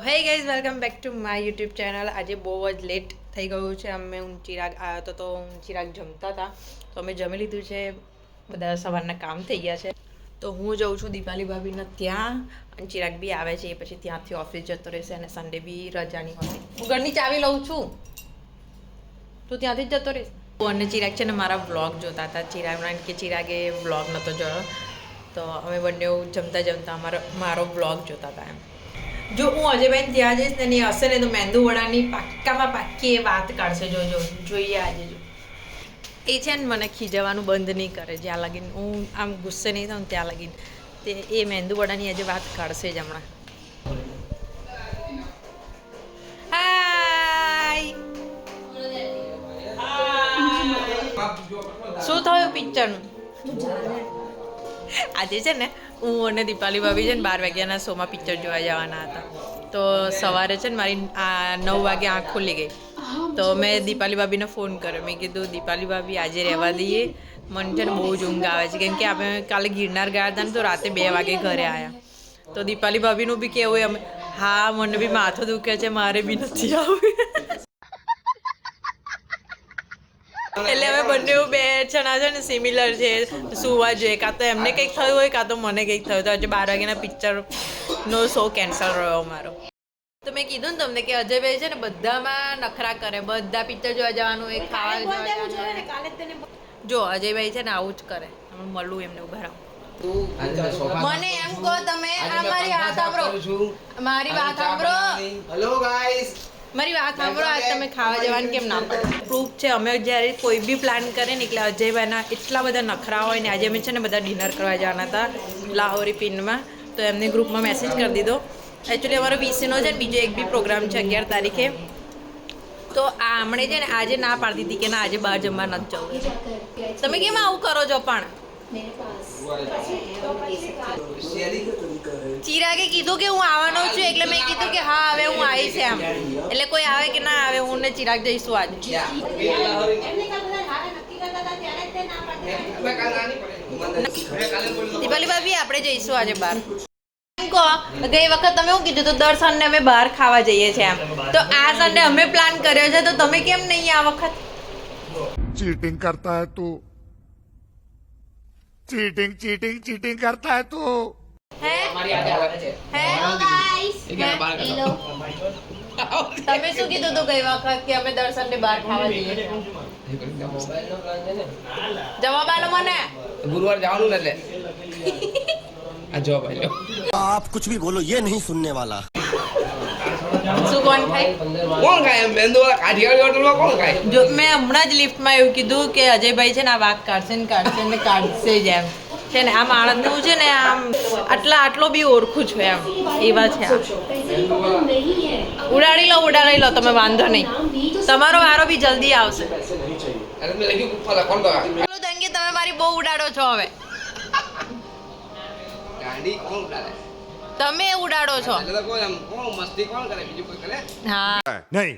Hey guys welcome back to my YouTube channel. આજે બહુ જ લેટ થઈ ગયું છે. અમે ચિરાગ આવ્યો હતો તો ચિરાગ જમતા હતા તો અમે જમી લીધું છે. બધા સવારના કામ થઈ ગયા છે તો હું જઉં છું દીપાલી ભાભીને ત્યાં અને ચિરાગ બી આવે છે એ પછી ત્યાંથી ઓફિસ જતો રહેશે અને સન્ડે બી રજાની હોય. હું ઘરની ચાવી લઉં છું, તું ત્યાંથી જ જતો રહીશ. અને ચિરાગ છે ને મારા વ્લોગ જોતા હતા. ચિરાગે વ્લોગ નહોતો જોયો તો અમે બંને જમતા જમતા મારો વ્લોગ જોતા હતા એમ. જો હું અજયભાઈ ત્યાં જઈશ ને એ હશે ને તો મેંદુ વડાની પાક્કામાં પાક્કી એ વાત કાઢશે. જોઈએ આજે જો એ છે ને મને ખીજવાનું બંધ નહીં કરે જ્યાં લગીને હું આમ ગુસ્સે નહીં થાઉં ત્યાં લગીને તે એ મેંદુ વડાની આજે વાત કાઢશે જ હમણાં. હાય, શું થયું પિક્ચરનું? આજે છે ને હું અને દીપાલી ભાભી છે ને 12 વાગ્યાના શોમાં પિક્ચર જોવા જવાના હતા. તો સવારે છે ને મારી 9 વાગે આંખ ખુલી ગઈ તો મેં દીપાલી ભાભીને ફોન કર્યો. મેં કીધું દીપાલી ભાભી આજે રહેવા દઈએ, મને છે ને બહુ જ ઊંઘ આવે છે કેમ કે આપણે કાલે ગિરનાર ગયા હતા ને તો રાતે 2 વાગે ઘરે આવ્યા. તો દીપાલી ભાભીનું બી કેવું એમ, હા મને બી માથું દુખે છે, મારે બી નથી આવ્યું. એટલે હવે બંને બે જણા છે ને સિમિલર છે, સુવા જોઈએ. કાં તો એમને કંઈક થયું હોય કાં તો મને કંઈક થયું. તો આજે 12 વાગ્યાના પિક્ચરનો શો કેન્સલ રહ્યો મારો. તો મેં કીધું ને તમને કે અજયભાઈ છે ને બધામાં નખરા કરે, બધા પિક્ચર જોવા જવાનું હોય, ખાવા જવાનું. જો અજયભાઈ છે ને આવું જ કરે. મળું એમને ઉભા રહો. મને એમ કહો તમે, મારી વાત સાંભળો, મારી વાત સાંભળો. હેલો ગાઈસ, મારી વાત સાંભળો. આજ તમે ખાવા જવાનું કેમ ના પડે? પ્રૂફ છે અમે જ્યારે કોઈ બી પ્લાન કરે ને એટલે અજયભાઈના એટલા બધા નખરા હોય ને. આજે અમે છે ને બધા ડિનર કરવા જવાના હતા લાહોરી પિનમાં તો એમને ગ્રુપમાં મેસેજ કરી દીધો. એકચ્યુઅલી અમારો વીસીનો છે ને બીજો એક બી પ્રોગ્રામ છે 11 તારીખે. તો આમણે છે ને આજે ના પાડી દીધી કે ના આજે બહાર જમવા નથી જવું. તમે કેમ આવું કરો છો? પણ ચિરાગે કીધું કે હું આવવાનો છું એટલે મેં કીધું કે હા હવે હું આવીશ એમ. એટલે કોઈ આવે કે ના આવે, હું ને ચિરાગ જઈશું આજે. દીપાલી ભાભી આપણે જઈશું આજે બહાર. ગઈ વખત તમે શું કીધું તો દર સન્ડે અમે બહાર ખાવા જઈએ છીએ એમ. તો આ સન્ડે અમે પ્લાન કર્યો છે તો તમે કેમ નહીં આ વખત? चीटिंग करता है तू, चीटिंग चीटिंग चीटिंग करता है तू. તમે શું કીધું તું ગઈ વખત કે અમે દર સન્ડે બહાર ખાવા જઈએ? જવાબ આલો મને. ગુરુવાર જવાનું એટલે આ જવાબ આલ્યો. आप कुछ भी बोलो ये नहीं सुनने वाला. શું કોણ ખાય? કોણ ખાય? મેંદુ વાળા કાઠિયાવાડી હોટલમાં કોણ ખાય? જો મેં હમણાં જ લિફ્ટમાં એવું કીધું કે અજયભાઈ છે ને આ વાઘ કાઢશે ને કાઢશે જ એમ છે ને. આ માણસને હું છે ને આમ આટલો બી ઓળખું છું એમ, એવા છે. ઉડાડી લો તમે, વાંધો નહીં. તમારો વારો બી જલ્દી આવશે. અરે મેં લખ્યું કુફાલા કોણ તો તમે મારી બહુ ઉડાડો છો હવે. ગાડી કોણ ઉડાડે? તમે ઉડાડો છો. એટલે તો કોઈ આમ કોણ મસ્તી કોણ કરે? બીજું કોઈ કરે? હા नहीं.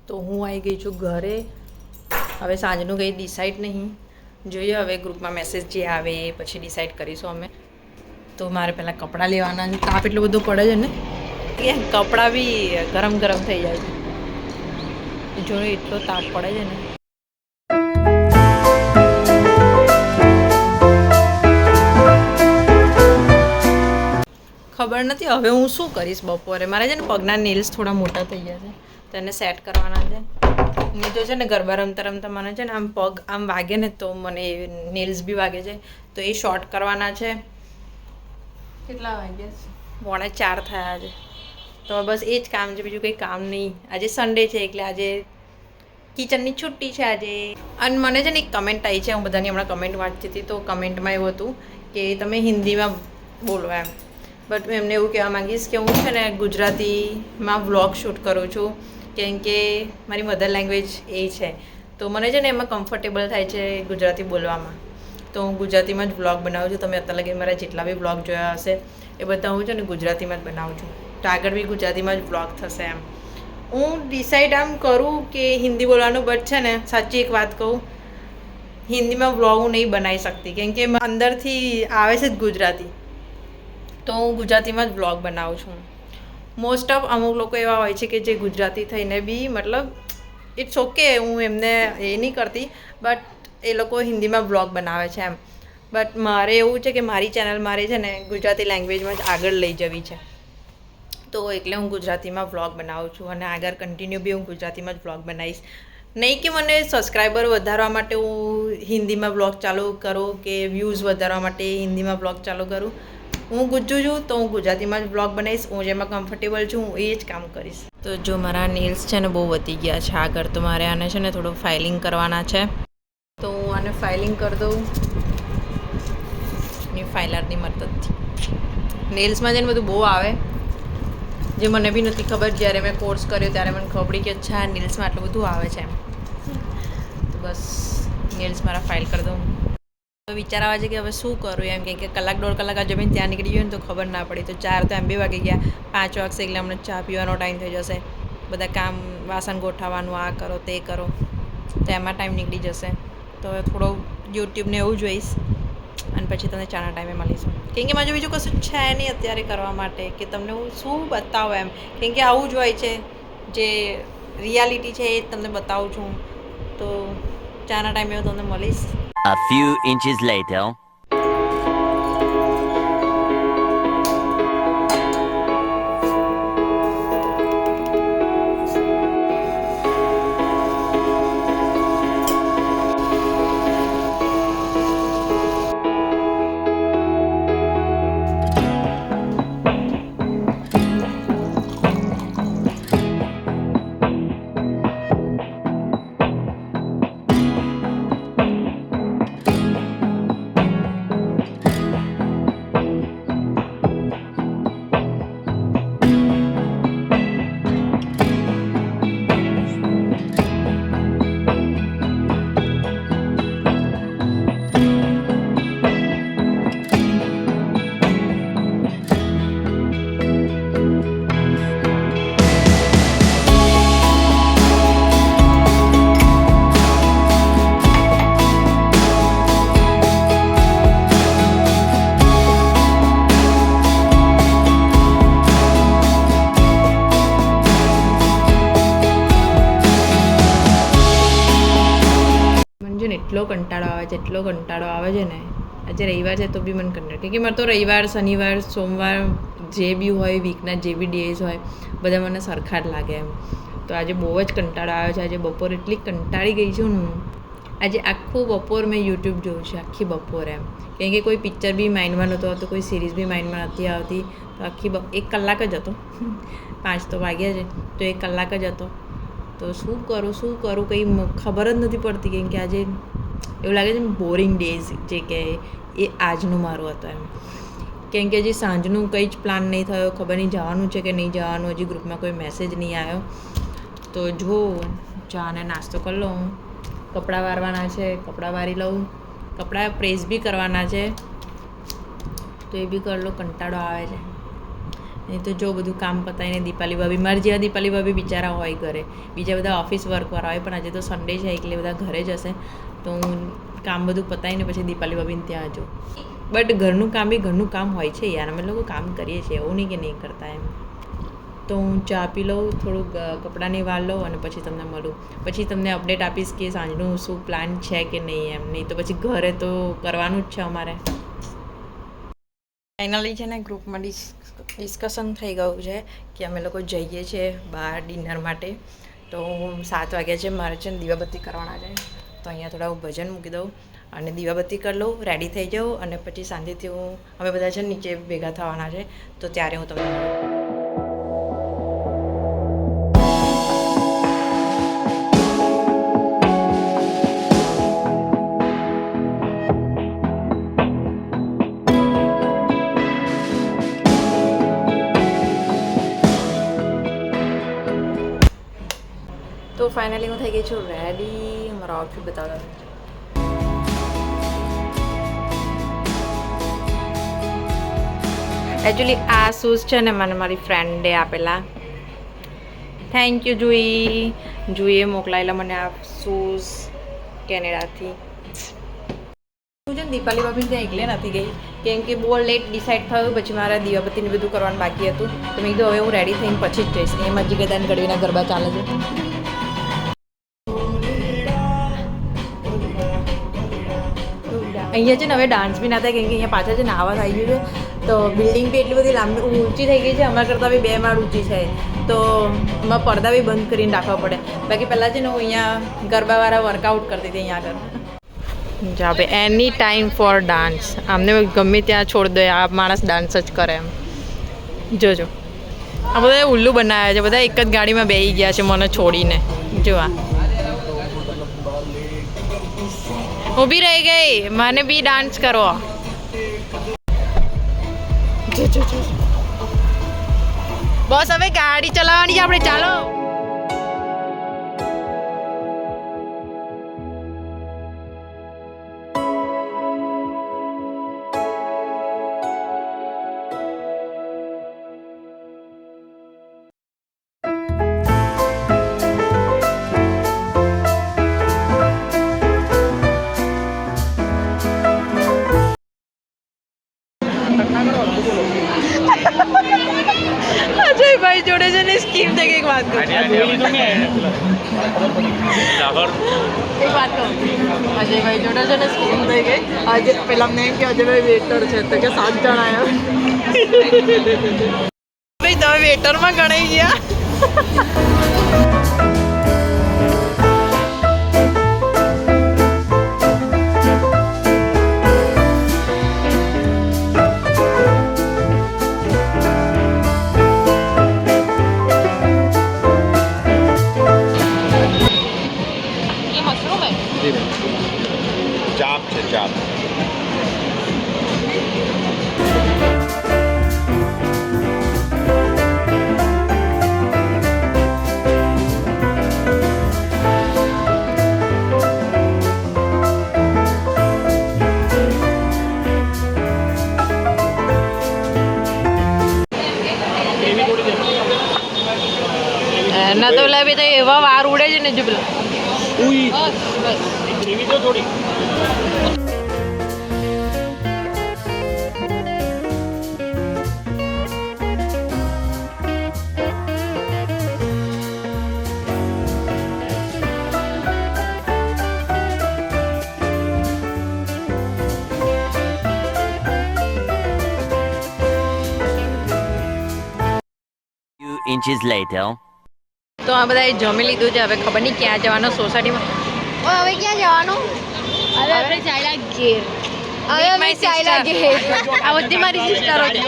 તો હું આવી ગઈ છું ઘરે. હવે સાંજનું કંઈ ડિસાઈડ નહીં, જોઈએ હવે ગ્રુપમાં મેસેજ જે આવે એ પછી ડિસાઈડ કરીશું અમે. તો મારે પહેલાં કપડાં લેવાના છે. તાપ એટલું બધું પડે છે ને કે કપડાં બી ગરમ થઈ જાય છે. જો એટલો તાપ પડે છે ને. ખબર નથી હવે હું શું કરીશ બપોરે. મારે છે ને પગના નેલ્સ થોડા મોટા થઈ ગયા છે તો એને સેટ કરવાના છે. નહીં તો છે ને ગરબા રમતા મને છે ને આમ પગ આમ વાગે ને તો મને નેલ્સ બી વાગે છે તો એ શોર્ટ કરવાના છે. કેટલા વાગ્યા? 3:45 થયા છે. તો બસ એ જ કામ છે, બીજું કંઈ કામ નહીં. આજે સન્ડે છે એટલે આજે કિચનની છુટ્ટી છે આજે. અને મને છે ને એક કમેન્ટ આવી છે, હું બધાની હમણાં કમેન્ટ વાંચતી હતી તો કમેન્ટમાં એવું હતું કે તમે હિન્દીમાં બોલો એમ. બટ હું એમને એવું કહેવા માંગીશ કે હું છે ને ગુજરાતીમાં વ્લોગ શૂટ કરું છું કેમ કે મારી મધર લેંગ્વેજ એ છે. તો મને છે ને એમાં કમ્ફર્ટેબલ થાય છે ગુજરાતી બોલવામાં. તો હું ગુજરાતીમાં જ વ્લોગ બનાવું છું. તમે અત્યાર લગી મારા જેટલા બી વ્લોગ જોયા હશે એ બધા હું છે ને ગુજરાતીમાં જ બનાવું છું. તો આગળ બી ગુજરાતીમાં જ વ્લોગ થશે એમ. હું ડિસાઈડ આમ કરું કે હિન્દી બોલવાનું, બટ છે ને સાચી એક વાત કહું, હિન્દીમાં વ્લોગ હું નહીં બનાવી શકતી કેમ કે અંદરથી આવે છે જ ગુજરાતી. તો હું ગુજરાતીમાં જ વ્લોગ બનાવું છું. મોસ્ટ ઓફ અમુક લોકો એવા હોય છે કે જે ગુજરાતી થઈને બી મતલબ ઇટ્સ ઓકે, હું એમને એ નહીં કરતી, બટ એ લોકો હિન્દીમાં વ્લોગ બનાવે છે એમ. બટ મારે એવું છે કે મારી ચેનલ મારે છે ને ગુજરાતી લેંગ્વેજમાં જ આગળ લઈ જવી છે. તો એટલે હું ગુજરાતીમાં વ્લોગ બનાવું છું અને આગળ કન્ટિન્યુ બી હું ગુજરાતીમાં જ વ્લોગ બનાવીશ. નહીં કે મને સબસ્ક્રાઈબર વધારવા માટે હું હિન્દીમાં વ્લોગ ચાલુ કરું કે વ્યૂઝ વધારવા માટે હિન્દીમાં વ્લોગ ચાલુ કરું. હું ગુજ્જુ છું તો હું ગુજરાતીમાં જ વ્લોગ બનાવીશ. હું જેમાં કમ્ફર્ટેબલ છું હું એ જ કામ કરીશ. તો જો મારા નેલ્સ છે ને બહુ વધી ગયા છે આગળ, તો મારે આને છે ને થોડું ફાઇલિંગ કરવાના છે. તો હું આને ફાઇલિંગ કરી દઉં ની ફાઇલરની મદદથી. નેલ્સમાં છે ને બધું બહુ આવે જે મને બી નથી ખબર. જ્યારે મેં કોર્સ કર્યો ત્યારે મને ખબર પડી કે અચ્છા નેલ્સમાં આટલું બધું આવે છે એમ. તો બસ નેલ્સ મારા ફાઇલ કરી દઉં. તો વિચાર આવે છે કે હવે શું કરું એમ, કે કલાક 1.5 કલાક આજે મેં ત્યાં નીકળી ગયું ને તો ખબર ના પડી. તો 4 તો એમ બી વાગી ગયા, 5 વાગશે એટલે અમને ચા પીવાનો ટાઈમ થઈ જશે. બધા કામ વાસણ ગોઠવવાનું, આ કરો તે કરો, તો એમાં ટાઈમ નીકળી જશે. તો હવે થોડો યુટ્યુબને એવું જોઈશ અને પછી તમને ચાના ટાઈમે મળીશું. કેમ કે મારે બીજું કશું છે નહીં અત્યારે કરવા માટે કે તમને હું શું બતાવું એમ. કેમ કે આવું જ હોય છે, જે રિયાલિટી છે એ જ તમને બતાવું છું. તો ચાના ટાઈમે હું તમને મળીશ. A few inches later. એટલો કંટાળો આવે છે ને. આજે રવિવાર છે તો બી મને કંટાળો, કેમ કે મારે તો રવિવાર, શનિવાર, સોમવાર જે બી હોય, વીકના જે બી ડેઝ હોય બધા મને સરખા જ લાગે એમ. તો આજે બહુ જ કંટાળો આવ્યો છે. આજે બપોર એટલી કંટાળી ગઈ છું ને હું. આજે આખું બપોર મેં યુટ્યુબ જોયું છે, આખી બપોર એમ. કેમ કે કોઈ પિક્ચર બી માઇન્ડમાં નહોતું આવતું, કોઈ સિરીઝ બી માઇન્ડમાં નથી આવતી. તો આખી 1 કલાક જ હતો. 5 તો વાગ્યા છે તો 1 કલાક જ હતો. તો શું કરું કંઈ ખબર જ નથી પડતી. કેમ કે આજે એવું લાગે છે બોરિંગ ડેઝ જે કે એ આજનું મારું હતો એમ. કેમ કે હજી સાંજનું કંઈ જ પ્લાન નહીં થયો, ખબર નહીં જવાનું છે કે નહીં જવાનું. હજી ગ્રુપમાં કોઈ મેસેજ નહીં આવ્યો. તો જો ચા અને નાસ્તો કરી લઉં. કપડાં વારવાના છે, કપડાં વારી લઉં. કપડાં પ્રેસ બી કરવાના છે તો એ બી કરી લો. કંટાળો આવે છે. નહીં તો જો બધું કામ પતાવીને દીપાલી ભાભી, મારી જેવા દીપાલી ભાભી બિચારા હોય ઘરે, બીજા બધા ઓફિસ વર્કવાળા હોય, પણ આજે તો સન્ડે છે એટલે બધા ઘરે જ હશે. તો હું કામ બધું પતાવીને પછી દીપાલી ભાભીને ત્યાં જાઉં. બટ ઘરનું કામ બી ઘરનું કામ હોય છે યાર, અમે લોકો કામ કરીએ છીએ, એવું નહીં કે નહીં કરતા એમ. તો હું ચા પી લઉં, થોડુંક કપડાંની વાર લઉં અને પછી તમને મળું. પછી તમને અપડેટ આપીશ કે સાંજનું શું પ્લાન છે કે નહીં એમ. નહીં તો પછી ઘરે તો કરવાનું જ છે અમારે. ફાઇનલી છે ને ગ્રુપમાં ડિસ્કશન થઈ ગયું છે કે અમે લોકો જઈએ છીએ બહાર ડિનર માટે. તો 7 વાગ્યા છે, મારે છે ને દીવાબત્તી કરવાના છે. તો અહીંયા થોડા હું ભજન મૂકી દઉં અને દીવાબત્તી કરી લઉં, રેડી થઈ જાઉં અને પછી શાંતિથી અમે બધા છે નીચે ભેગા થવાના છે. તો ત્યારે હું તમને મળું. તો ફાઇનલી હું થઈ ગઈ છું રેડી. મારો આઉટફિટ બતાવતા એકચ્યુઅલી આ શૂઝ છે ને મને મારી ફ્રેન્ડે આપેલા. થેન્ક યુ જુઈએ મોકલાયેલા મને આ શૂઝ કેનેડાથી. હું છે ને દીપાલી ભાભીને ત્યાં એકલે નથી ગઈ કેમ કે બહુ લેટ ડિસાઈડ થયું પછી મારા દીવાબત્તીને બધું કરવાનું બાકી હતું તો મેં કીધું હવે હું રેડી થઈને પછી જ જઈશ એમ હજી ગદાન ગઢવીના ગરબા ચાલે છે અહીંયા છે ને હવે ડાન્સ બી ના થાય કેમ કે અહીંયા પાછળ છે ને આવા થઈ ગયું છે તો બિલ્ડિંગ બી એટલી બધી લાંબી ઊંચી થઈ ગઈ છે અમારા કરતાં બી 2 માળ ઊંચી છે તો એમાં પડદા બી બંધ કરીને રાખવા પડે બાકી પહેલાં છે ને હું અહીંયા ગરબાવાળા વર્કઆઉટ કરતી હતી અહીંયા આગળ જા ભાઈ એની ટાઈમ ફોર ડાન્સ આમને ગમે ત્યાં છોડ દે આ માણસ ડાન્સ જ કરે એમ જોજો આ બધા ઉલ્લુ બનાવ્યા છે બધા એક જ ગાડીમાં બેસી ગયા છે મને છોડીને જોવા ઊભી રહી ગઈ મને બી ડાન્સ કરવો બસ હવે ગાડી ચલાવવાની છે આપણે ચાલો અજયભાઈ જોડે છે ને સ્કીમ થઈ ગઈ એક વાત કહું અજયભાઈ જોડે છે ને સ્કીમ થઈ ગઈ આજે પેલા અમને એમ કે અજયભાઈ વેટર છે તો કે 7 જણ આવ્યા ભાઈ તમે વેટરમાં ગણાઈ ગયા ચાપ છે ચાપ ના તો લાવે તો એવા વાર ઉડે છે ને જો પેલા Few inches later. તો આ બધાએ જમી લીધું છે હવે ખબર નહીં ક્યાં જવાનું સોસાયટીમાં હવે ક્યાં જવાનું હવે આપણે ચાલ્યા ઘેર હવે અમે ચાલ્યા ઘેર આ બધી મારી સિસ્ટરો છે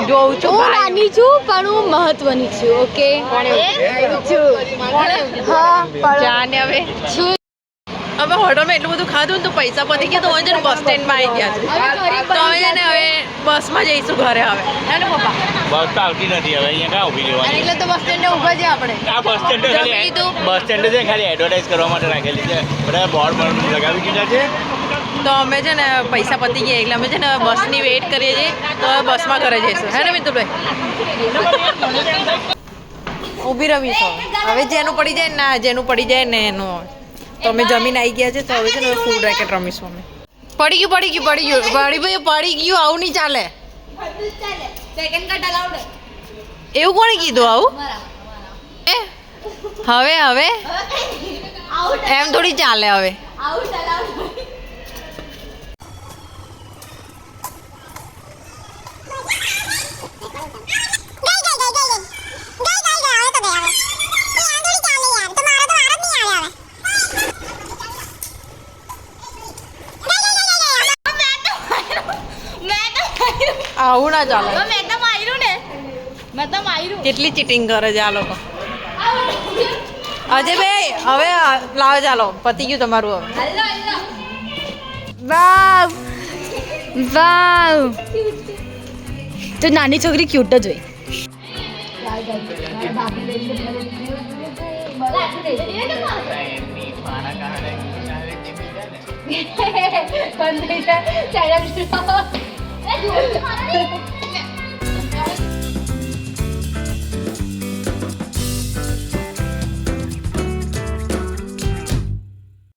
જોઉં છું હું નાની છું પણ હું મહત્વની છું ઓકે હા જાને હવે છું હવે હોટલમાં એટલું બધું ખાધું ને તો પૈસા પતી ગયા તો હવે છે ને બસ સ્ટેન્ડમાં આવી ગયા છે તો હવે છે ને હવે બસમાં જઈશું ઘરે હવે હે ને પપ્પા બસ તો આવતી નથી હવે અહીંયા ક્યાં ઊભી રહેવાની એટલે તો બસ સ્ટેન્ડે ઊભા છે આપણે આ બસ સ્ટેન્ડ જમી ખાલી લીધું? બસ સ્ટેન્ડ છે ખાલી એડવર્ટાઇઝ કરવા માટે રાખેલી છે બધા બોર્ડ લગાવી દીધા છે તો અમે છે ને પૈસા પતી ગયા એટલે અમે છે ને બસની વેઇટ કરીએ છીએ તો હવે બસમાં ઘરે જઈશું હે ને મિતુલભાઈ ઊભી રમીશું હવે જેનું પડી જાય ને જેનું પડી જાય ને એનું તો અમે જમીન આવી ગયા છે તો હવે છે ને ફૂલ રેકેટ રમીશું અમે પડી ગયું ભાઈ પડી ગયું આવું નહીં ચાલે સેકન્ડ કટ અલાઉડ એવું કોણે કીધું આવું એ હવે આઉટ એમ થોડી ચાલે હવે આઉટ અલાઉડ આવું ના ચાલે મેં તો માર્યું કેટલી ચીટિંગ કરે છે આ લોકો અજયભાઈ હવે લાવો ચાલો પતી ગયું તમારું હવે વાવ વાવ તો નાની છોકરી ક્યુટ જ હોય પણ